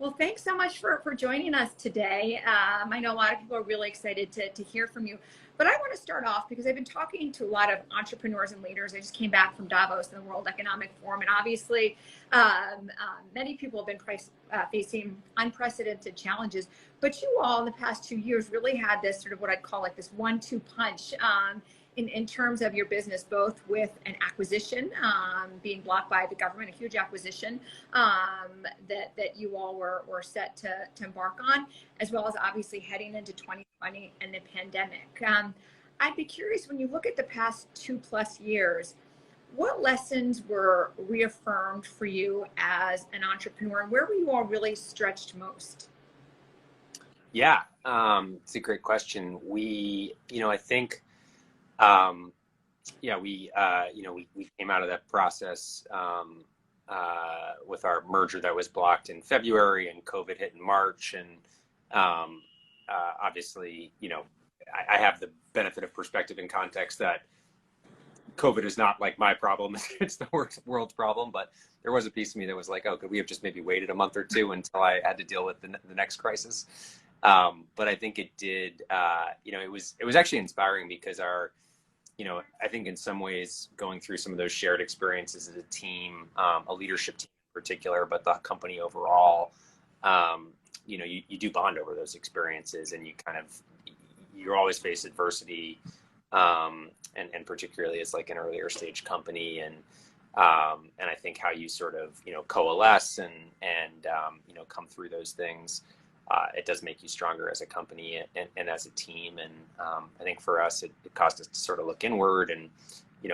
Well, thanks so much for joining us today. I know a lot of people are really excited to hear from you, but I want to start off because I've been talking to a lot of entrepreneurs and leaders. I just came back from Davos and the World Economic Forum, and obviously many people have been facing unprecedented challenges, but you all in the past 2 years really had this sort of what I'd call like this 1-2 punch. In terms of your business, both with an acquisition being blocked by the government, a huge acquisition that you all were set to embark on, as well as obviously heading into 2020 and the pandemic. I'd be curious, when you look at the past 2+ years, what lessons were reaffirmed for you as an entrepreneur, and where were you all really stretched most? Yeah, it's a great question. I think, we came out of that process with our merger that was blocked in February, and COVID hit in March. And obviously, I have the benefit of perspective and context that COVID is not like my problem. It's the world's problem. But there was a piece of me that was like, oh, could we have just maybe waited a month or two until I had to deal with the next crisis? But I think it did, it was actually inspiring because I think in some ways going through some of those shared experiences as a team, a leadership team in particular, but the company overall, you do bond over those experiences, and you always face adversity, and particularly as like an earlier stage company. And I think how you sort of, coalesce and come through those things, it does make you stronger as a company and as a team. And I think for us, it caused us to sort of look inward and,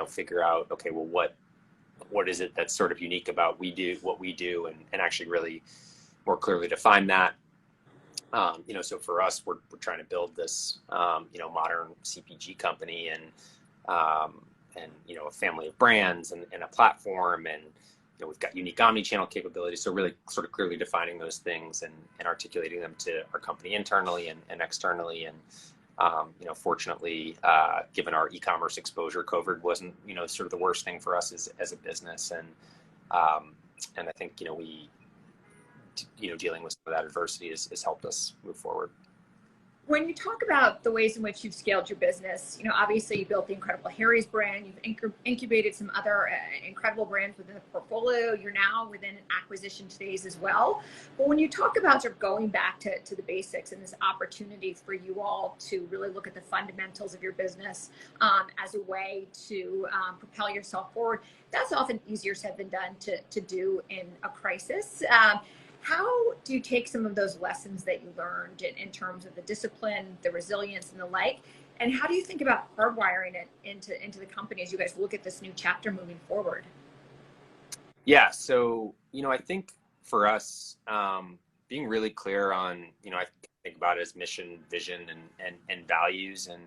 figure out, okay, well, what is it that's sort of unique about what we do, and actually really more clearly define that. So for us, we're trying to build this, modern CPG company and a family of brands and a platform, and we've got unique omni-channel capabilities. So really sort of clearly defining those things and articulating them to our company internally and externally. And, fortunately, given our e-commerce exposure, COVID wasn't, sort of the worst thing for us as a business. And I think, dealing with some of that adversity has helped us move forward. When you talk about the ways in which you've scaled your business, obviously you built the Incredible Harry's brand, you've incubated some other incredible brands within the portfolio. You're now within an acquisition phase as well. But when you talk about sort of going back to the basics and this opportunity for you all to really look at the fundamentals of your business as a way to propel yourself forward, that's often easier said than done to do in a crisis. How do you take some of those lessons that you learned in terms of the discipline, the resilience, and the like, and how do you think about hardwiring it into the company as you guys look at this new chapter moving forward? Yeah, so I think for us, being really clear on, I think about it as mission, vision, and values, and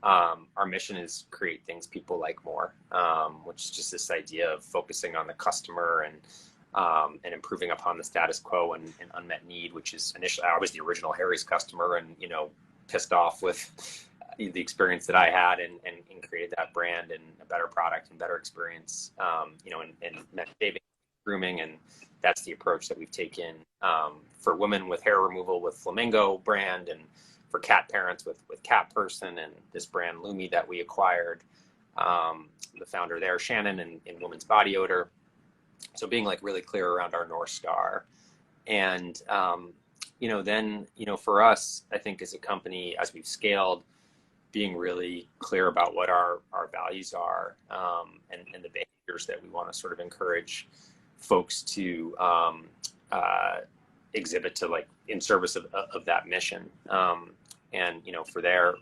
our mission is create things people like more, which is just this idea of focusing on the customer and improving upon the status quo and unmet need, which is initially, I was the original Harry's customer and, pissed off with the experience that I had and created that brand and a better product and better experience, in men shaving, grooming. And that's the approach that we've taken for women with hair removal with Flamingo brand, and for cat parents with Cat Person and this brand Lumi that we acquired, the founder there, Shannon, in women's body odor. So being like really clear around our North Star. And, then, for us, I think as a company, as we've scaled, being really clear about what our values are, and the behaviors that we want to sort of encourage folks to exhibit to, like, in service of that mission. And,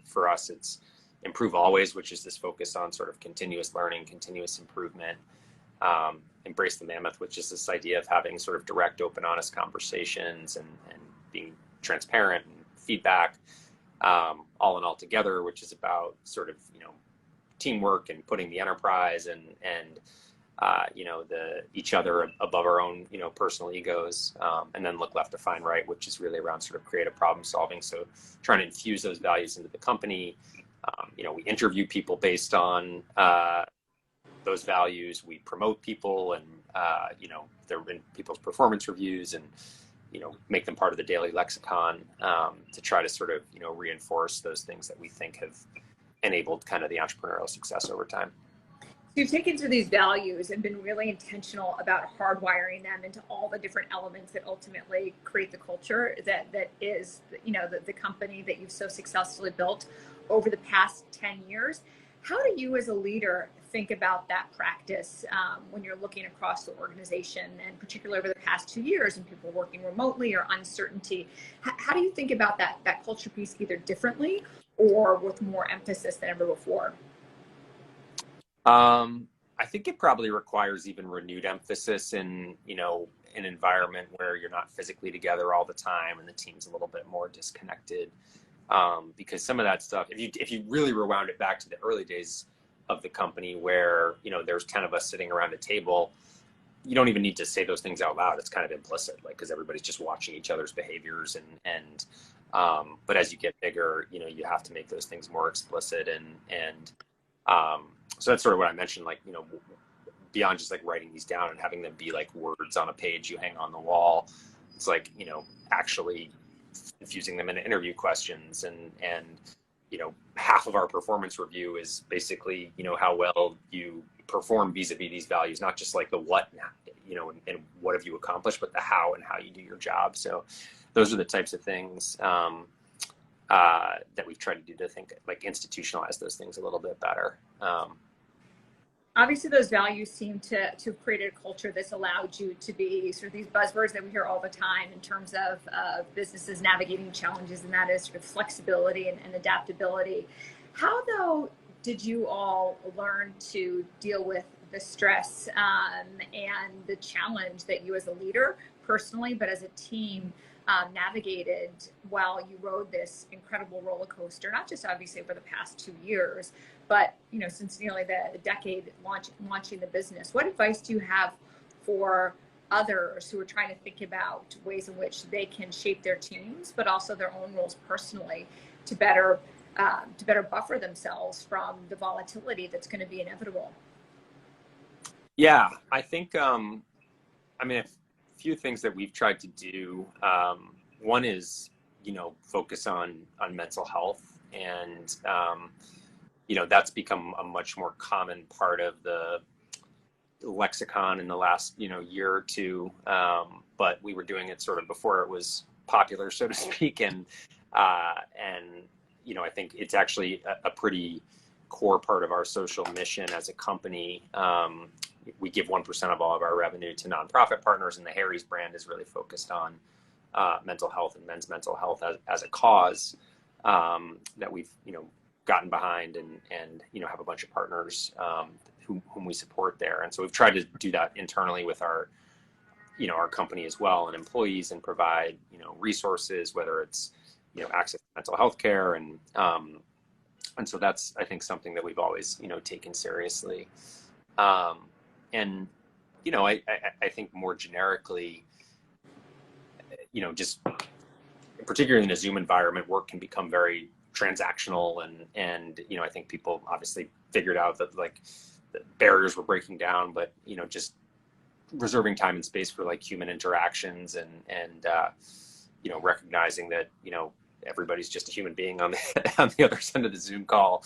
for us, it's improve always, which is this focus on sort of continuous learning, continuous improvement. Embrace the mammoth, which is this idea of having sort of direct, open, honest conversations and being transparent and feedback, all in all together, which is about sort of, teamwork and putting the enterprise and each other above our own, personal egos, and then look left to find right, which is really around sort of creative problem solving. So trying to infuse those values into the company. We interview people based on, those values. We promote people, and they're in people's performance reviews, and make them part of the daily lexicon, to try to sort of, reinforce those things that we think have enabled kind of the entrepreneurial success over time. So you've taken to these values and been really intentional about hardwiring them into all the different elements that ultimately create the culture that is, the company that you've so successfully built over the past 10 years. How do you as a leader think about that practice when you're looking across the organization, and particularly over the past 2 years and people working remotely or uncertainty? How do you think about that culture piece either differently or with more emphasis than ever before? I think it probably requires even renewed emphasis in, an environment where you're not physically together all the time and the team's a little bit more disconnected. Because some of that stuff, if you really rewound it back to the early days of the company where, there's 10 of us sitting around a table, you don't even need to say those things out loud. It's kind of implicit, because everybody's just watching each other's behaviors but as you get bigger, you have to make those things more explicit so that's sort of what I mentioned, beyond just writing these down and having them be words on a page you hang on the wall. It's actually infusing them into interview questions and half of our performance review is basically, how well you perform vis-a-vis these values, not just the what, and what have you accomplished, but the how and how you do your job. So those are the types of things that we've tried to do to think institutionalize those things a little bit better. Obviously, those values seem to have created a culture that's allowed you to be sort of these buzzwords that we hear all the time in terms of businesses navigating challenges, and that is sort of flexibility and adaptability. How, though, did you all learn to deal with the stress and the challenge that you as a leader personally, but as a team, navigated while you rode this incredible roller coaster, not just obviously over the past 2 years, but since nearly the decade launching the business? What advice do you have for others who are trying to think about ways in which they can shape their teams, but also their own roles personally to better buffer themselves from the volatility that's going to be inevitable? Yeah, I think, a few things that we've tried to do. One is, focus on mental health, and, that's become a much more common part of the lexicon in the last, year or two. But we were doing it sort of before it was popular, so to speak. And I think it's actually a pretty core part of our social mission as a company. We give 1% of all of our revenue to nonprofit partners, and the Harry's brand is really focused on mental health and men's mental health as a cause that we've gotten behind and have a bunch of partners whom we support there. And so we've tried to do that internally with our company as well, and employees, and provide resources, whether it's access to mental health care, and so that's, I think, something that we've always taken seriously. And I think more generically, just particularly in a Zoom environment, work can become very transactional, and I think people obviously figured out that the barriers were breaking down, but just reserving time and space for human interactions, and recognizing that everybody's just a human being on the other side of the Zoom call,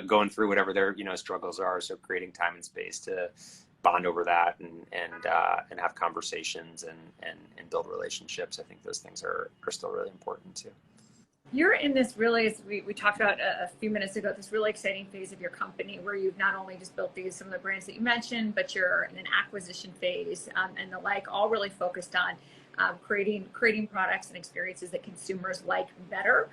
going through whatever their struggles are. So creating time and space to bond over that and have conversations and build relationships. I think those things are still really important too. You're in this really, as we talked about a few minutes ago, this really exciting phase of your company where you've not only just built some of the brands that you mentioned, but you're in an acquisition phase and the all really focused on creating products and experiences that consumers like better.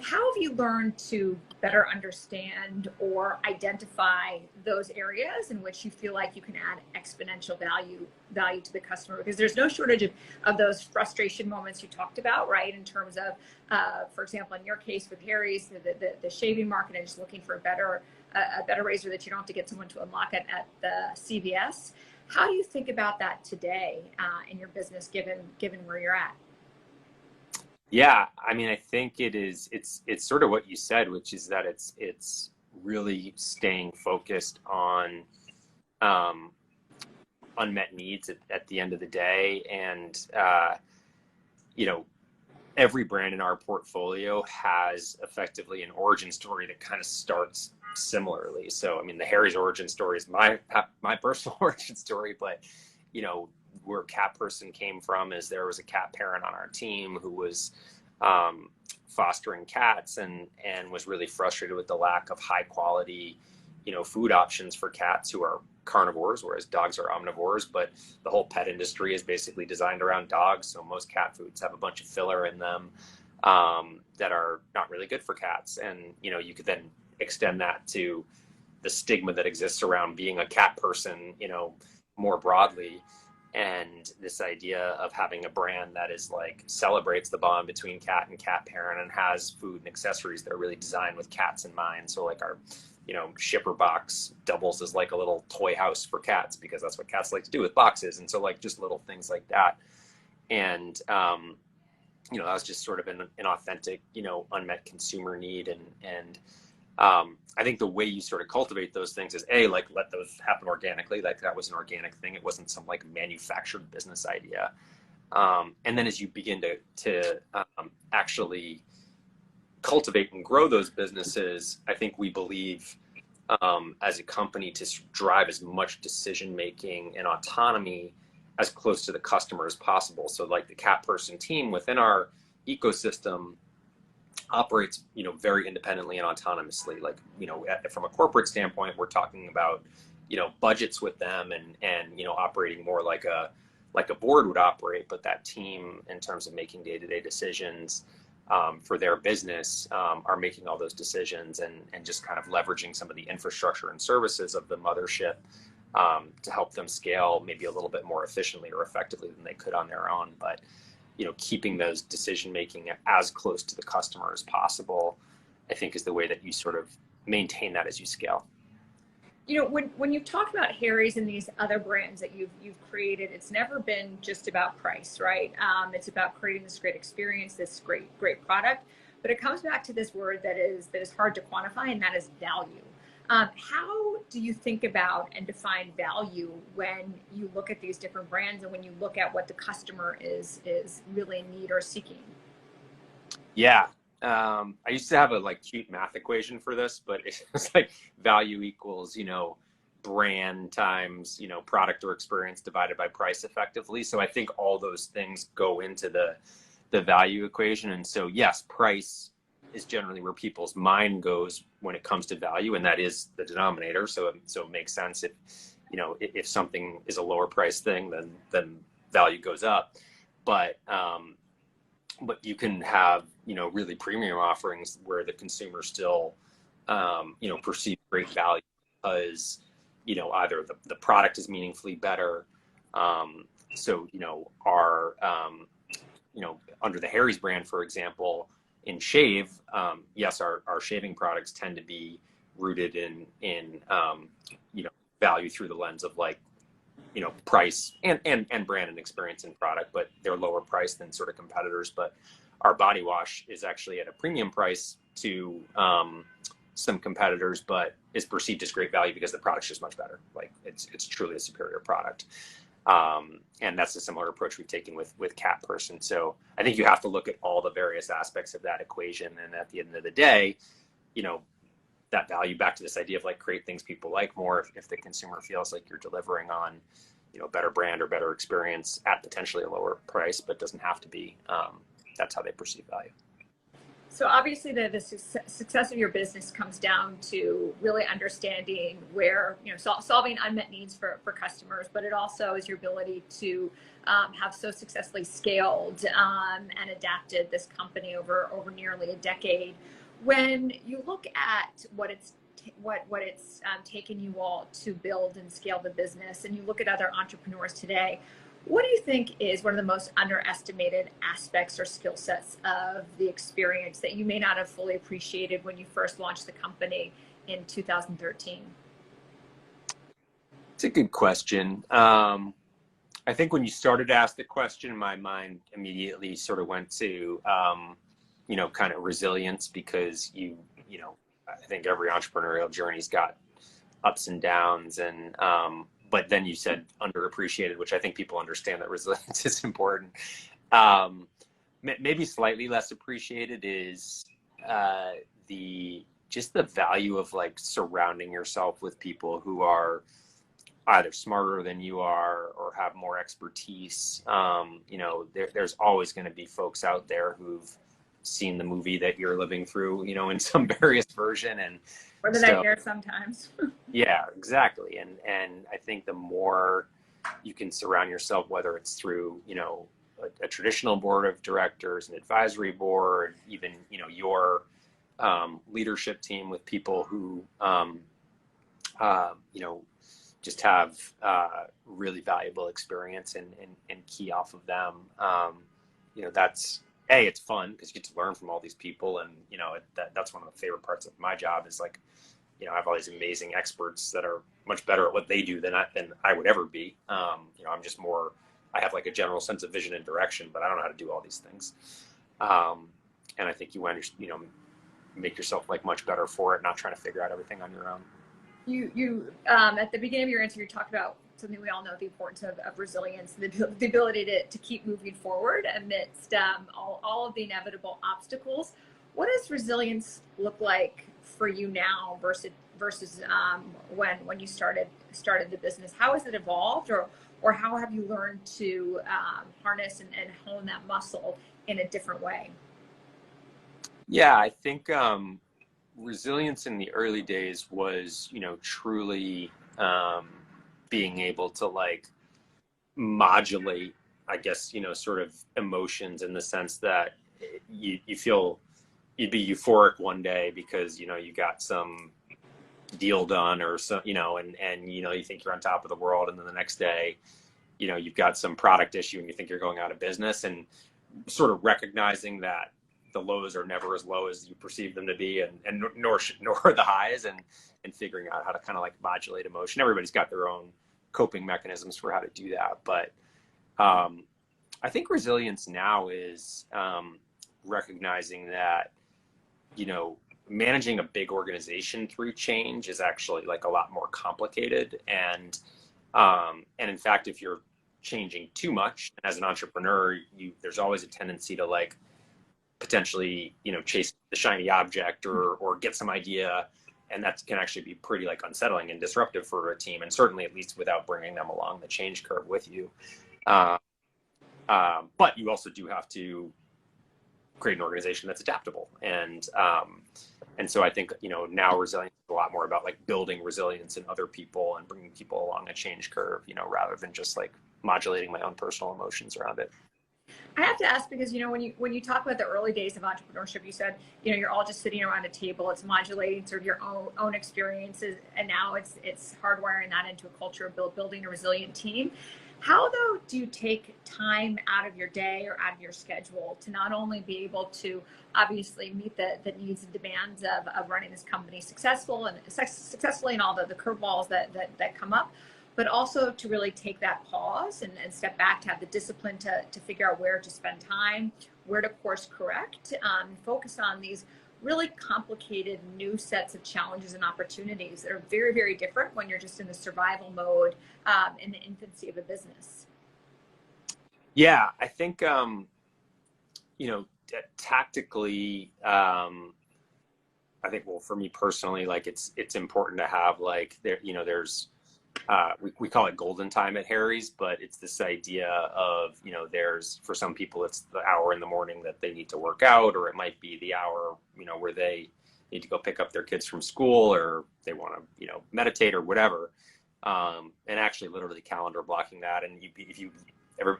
How have you learned to better understand or identify those areas in which you feel like you can add exponential value to the customer? Because there's no shortage of those frustration moments you talked about, right? In terms of, for example, in your case with Harry's, the shaving market, and just looking for a better razor that you don't have to get someone to unlock it at the CVS. How do you think about that today in your business, given where you're at? Yeah, I think it's sort of what you said, which is that it's really staying focused on unmet needs at the end of the day. And you know, every brand in our portfolio has effectively an origin story that kind of starts similarly. So, I mean, the Harry's origin story is my personal origin story, but, you know, where Cat Person came from is there was a cat parent on our team who was fostering cats and was really frustrated with the lack of high quality, you know, food options for cats who are carnivores, whereas dogs are omnivores. But the whole pet industry is basically designed around dogs. So most cat foods have a bunch of filler in them that are not really good for cats. And, you know, you could then extend that to the stigma that exists around being a cat person, you know, more broadly. And this idea of having a brand that is like celebrates the bond between cat and cat parent and has food and accessories that are really designed with cats in mind. So like our, you know, shipper box doubles as like a little toy house for cats because that's what cats like to do with boxes. And so like just little things like that. And, you know, that was just sort of an authentic, you know, unmet consumer need. And I think the way you sort of cultivate those things is like let those happen organically. Like that was an organic thing. It wasn't some like manufactured business idea. And then as you begin to actually cultivate and grow those businesses, I think we believe as a company to drive as much decision making and autonomy as close to the customer as possible. So like the Cat Person team within our ecosystem operates, you know, very independently and autonomously. Like, you know, from a corporate standpoint, we're talking about, you know, budgets with them and you know, operating more like a board would operate. But that team, in terms of making day-to-day decisions for their business, are making all those decisions and just kind of leveraging some of the infrastructure and services of the mothership to help them scale maybe a little bit more efficiently or effectively than they could on their own. But, you know, keeping those decision making as close to the customer as possible, I think, is the way that you sort of maintain that as you scale. You know, when you talk about Harry's and these other brands that you've created, it's never been just about price, right? It's about creating this great experience, this great product. But it comes back to this word that is hard to quantify, and that is value. How do you think about and define value when you look at these different brands and when you look at what the customer is really in need or seeking? Yeah. I used to have a like cute math equation for this, but it's like value equals, you know, brand times, you know, product or experience divided by price effectively. So I think all those things go into the value equation. And so, yes, price is generally where people's mind goes when it comes to value, and that is the denominator. So it makes sense if, you know, if something is a lower price thing, then value goes up. But you can have, you know, really premium offerings where the consumer still, you know, perceives great value because, you know, either the product is meaningfully better. So, you know, our, you know, under the Harry's brand, for example, in shave, yes, our shaving products tend to be rooted in you know, value through the lens of like, you know, price and brand and experience in product, but they're lower priced than sort of competitors. But our body wash is actually at a premium price to some competitors, but is perceived as great value because the product's just much better. Like it's truly a superior product. And that's a similar approach we've taken with Cat Person. So I think you have to look at all the various aspects of that equation. And at the end of the day, you know, that value back to this idea of like create things people like more if the consumer feels like you're delivering on, you know, better brand or better experience at potentially a lower price, but doesn't have to be. That's how they perceive value. So obviously the success of your business comes down to really understanding where, you know, solving unmet needs for customers, but it also is your ability to have so successfully scaled and adapted this company over nearly a decade. When you look at what it's taken you all to build and scale the business, and you look at other entrepreneurs today, what do you think is one of the most underestimated aspects or skill sets of the experience that you may not have fully appreciated when you first launched the company in 2013? It's a good question. I think when you started to ask the question, my mind immediately sort of went to, you know, kind of resilience, because you know, I think every entrepreneurial journey's got ups and downs, and but then you said underappreciated, which I think people understand that resilience is important. maybe slightly less appreciated is the value of like surrounding yourself with people who are either smarter than you are or have more expertise. There's always going to be folks out there who've seen the movie that you're living through, in some various version. And or the nightmare sometimes. Yeah, exactly. And I think the more you can surround yourself, whether it's through, a traditional board of directors, an advisory board, even, your leadership team with people who, just have really valuable experience and key off of them. That's it's fun because you get to learn from all these people, and that's one of the favorite parts of my job is like, I have all these amazing experts that are much better at what they do than I would ever be. I'm just more, I have like a general sense of vision and direction, but I don't know how to do all these things. And I think make yourself like much better for it, not trying to figure out everything on your own. You at the beginning of your answer, you talked about something we all know, the importance of resilience, the ability to keep moving forward amidst all of the inevitable obstacles. What does resilience look like for you now versus when you started the business? How has it evolved, or how have you learned to harness and hone that muscle in a different way? Yeah, I think resilience in the early days was, truly being able to like modulate, I guess, sort of emotions in the sense that you feel you'd be euphoric one day because, you got some deal done or so, and you think you're on top of the world. And then the next day, you've got some product issue and you think you're going out of business, and sort of recognizing that the lows are never as low as you perceive them to be, and nor the highs, and figuring out how to kind of like modulate emotion. Everybody's got their own coping mechanisms for how to do that. But I think resilience now is recognizing that, managing a big organization through change is actually like a lot more complicated. And in fact, if you're changing too much as an entrepreneur, there's always a tendency to like potentially, chase the shiny object or get some idea. And that can actually be pretty like unsettling and disruptive for a team. And certainly at least without bringing them along the change curve with you. But you also do have to create an organization that's adaptable. And so I think, now resilience is a lot more about like building resilience in other people and bringing people along a change curve, rather than just like modulating my own personal emotions around it. I have to ask because, when you talk about the early days of entrepreneurship, you said, you're all just sitting around a table, it's modulating sort of your own experiences. And now it's hardwiring that into a culture of building a resilient team. How, though, do you take time out of your day or out of your schedule to not only be able to obviously meet the needs and demands of running this company successfully and all the curveballs that come up, but also to really take that pause and step back, to have the discipline to figure out where to spend time, where to course correct, focus on these really complicated new sets of challenges and opportunities that are very, very different when you're just in the survival mode in the infancy of a business? Yeah, I think, tactically, I think, well, for me personally, like it's important to have like there's, we call it golden time at Harry's, but it's this idea of, there's, for some people, it's the hour in the morning that they need to work out, or it might be the hour, where they need to go pick up their kids from school, or they want to, meditate or whatever. And actually literally calendar blocking that. And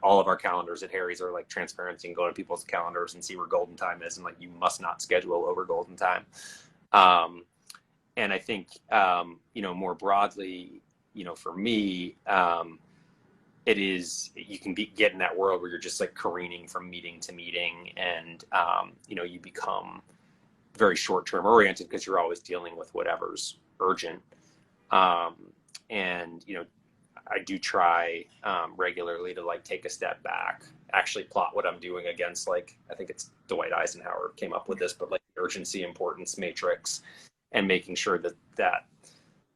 all of our calendars at Harry's are like transparency, and go to people's calendars and see where golden time is. And like, you must not schedule over golden time. And I think, more broadly, for me, it is, you can get in that world where you're just like careening from meeting to meeting, and, you become very short-term oriented because you're always dealing with whatever's urgent. And, I do try regularly to like take a step back, actually plot what I'm doing against, like, I think it's Dwight Eisenhower came up with this, but like urgency importance matrix, and making sure that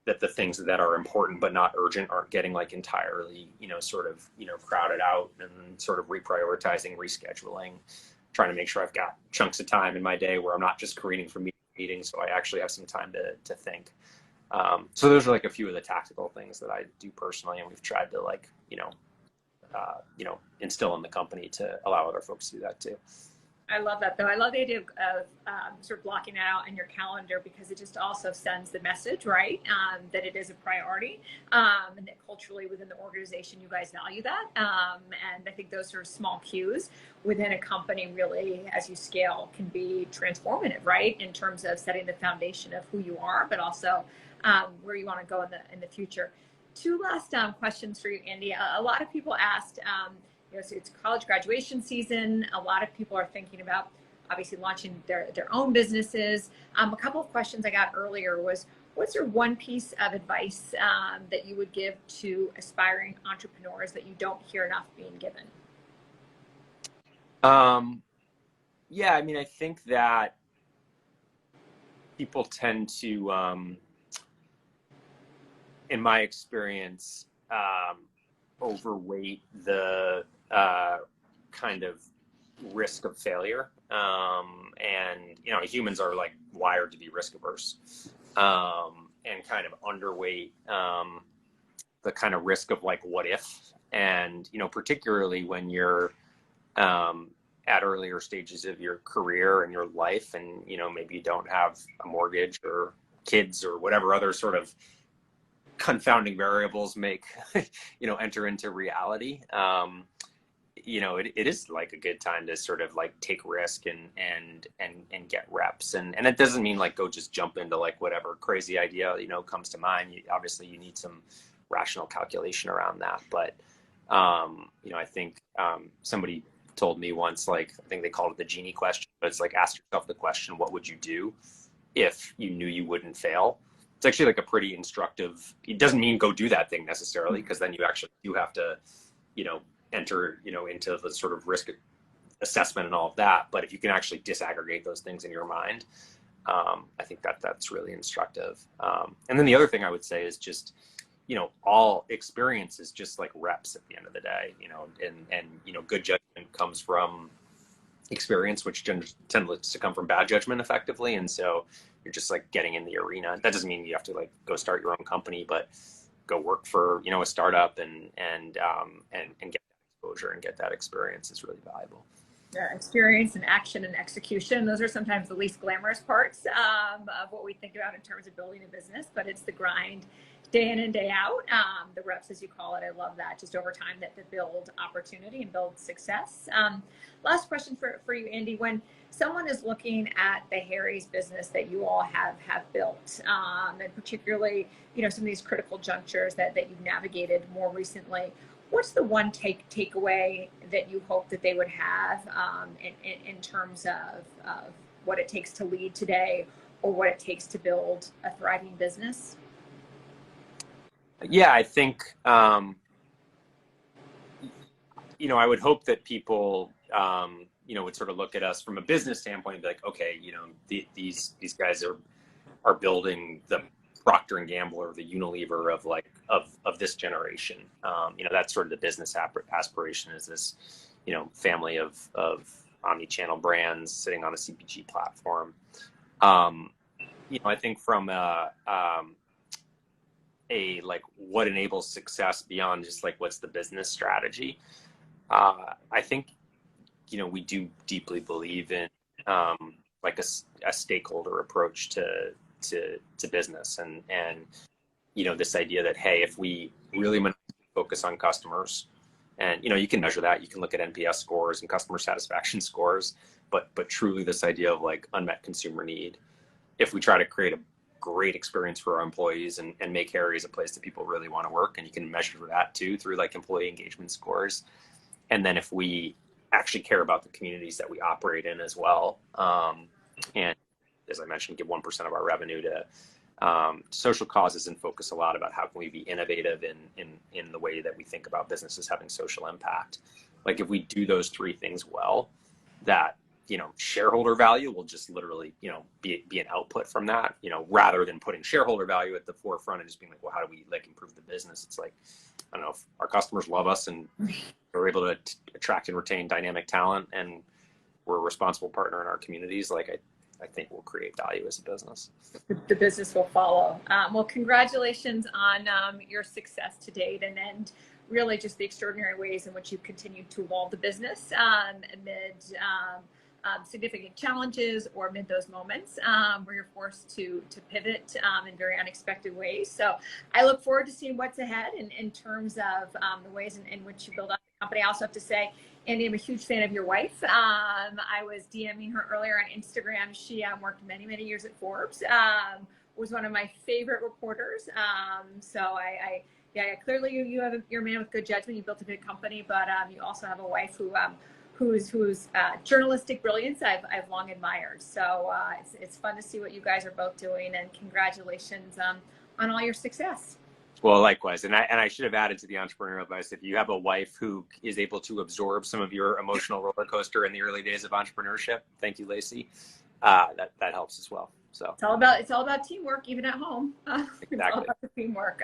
the things that are important but not urgent aren't getting like entirely, sort of, crowded out, and sort of reprioritizing, rescheduling, trying to make sure I've got chunks of time in my day where I'm not just careening from meeting to meeting, so I actually have some time to think. So those are like a few of the tactical things that I do personally, and we've tried to like, instill in the company to allow other folks to do that too. I love that, though. I love the idea of sort of blocking it out in your calendar, because it just also sends the message, right, that it is a priority, and that culturally within the organization you guys value that. And I think those sort of small cues within a company really, as you scale, can be transformative, right, in terms of setting the foundation of who you are, but also where you want to go in the future. Two last questions for you, Andy. A lot of people asked, so it's college graduation season. A lot of people are thinking about obviously launching their own businesses. A couple of questions I got earlier was, what's your one piece of advice that you would give to aspiring entrepreneurs that you don't hear enough being given? Yeah, I mean, I think that people tend to, in my experience, overweight the kind of risk of failure. And, humans are like wired to be risk averse, and kind of underweight the kind of risk of like, what if? And, particularly when you're at earlier stages of your career and your life, and, maybe you don't have a mortgage or kids or whatever other sort of confounding variables make enter into reality. It is like a good time to sort of like take risk and get reps, and it doesn't mean like go just jump into like whatever crazy idea comes to mind. Obviously you need some rational calculation around that, but I think somebody told me once, like, I think they called it the genie question, but it's like, ask yourself the question, what would you do if you knew you wouldn't fail? It's actually like a pretty instructive, it doesn't mean go do that thing necessarily, because then you have to, enter, into the sort of risk assessment and all of that. But if you can actually disaggregate those things in your mind, I think that's really instructive. And then the other thing I would say is just, all experience is just like reps at the end of the day, and good judgment comes from experience, which tends to come from bad judgment effectively. And so you're just like getting in the arena. That doesn't mean you have to like go start your own company, but go work for, a startup and get that exposure and get that experience is really valuable. Yeah, experience and action and execution. Those are sometimes the least glamorous parts of what we think about in terms of building a business, but it's the grind day in and day out. The reps, as you call it, I love that, just over time that build opportunity and build success. Last question for you, Andy. When someone is looking at the Harry's business that you all have built, and particularly, some of these critical junctures that you've navigated more recently, what's the one takeaway that you hope that they would have in terms of what it takes to lead today, or what it takes to build a thriving business? Yeah, I think, I would hope that people, would sort of look at us from a business standpoint and be like, okay, these guys are building the Procter and Gamble or the Unilever of this generation. That's sort of the business aspiration, is this, family of omni-channel brands sitting on a CPG platform. I think from a like what enables success beyond just like what's the business strategy. I think, we do deeply believe in like a stakeholder approach to business, and this idea that, hey, if we really focus on customers, and you can measure that, you can look at NPS scores and customer satisfaction scores, but truly this idea of like unmet consumer need, if we try to create a great experience for our employees and make Harry's a place that people really want to work, and you can measure that too through like employee engagement scores. And then if we actually care about the communities that we operate in as well, and as I mentioned, give 1% of our revenue to social causes, and focus a lot about how can we be innovative in the way that we think about businesses having social impact. Like if we do those three things well, that shareholder value will just literally, be an output from that, rather than putting shareholder value at the forefront and just being like, well, how do we like improve the business? It's like, I don't know, if our customers love us and we're able to attract and retain dynamic talent, and we're a responsible partner in our communities, like I think we'll create value as a business. The business will follow. Well, congratulations on your success to date, and really just the extraordinary ways in which you continue to evolve the business amid significant challenges or amid those moments where you're forced to pivot in very unexpected ways. So I look forward to seeing what's ahead in terms of the ways in which you build up the company. I also have to say, Andy, I'm a huge fan of your wife. I was DMing her earlier on Instagram. She worked many, many years at Forbes, was one of my favorite reporters. So yeah, clearly you're a man with good judgment. You built a good company, but you also have a wife whose journalistic brilliance I've long admired. So it's fun to see what you guys are both doing, and congratulations on all your success. Well, likewise. And I should have added to the entrepreneurial advice, if you have a wife who is able to absorb some of your emotional roller coaster in the early days of entrepreneurship, thank you, Lacey. That helps as well. So it's all about teamwork, even at home. Exactly. It's all about the teamwork.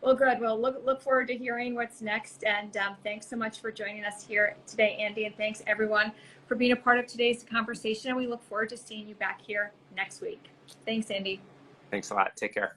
Well, good. Well, look forward to hearing what's next. And thanks so much for joining us here today, Andy. And thanks everyone for being a part of today's conversation. And we look forward to seeing you back here next week. Thanks, Andy. Thanks a lot. Take care.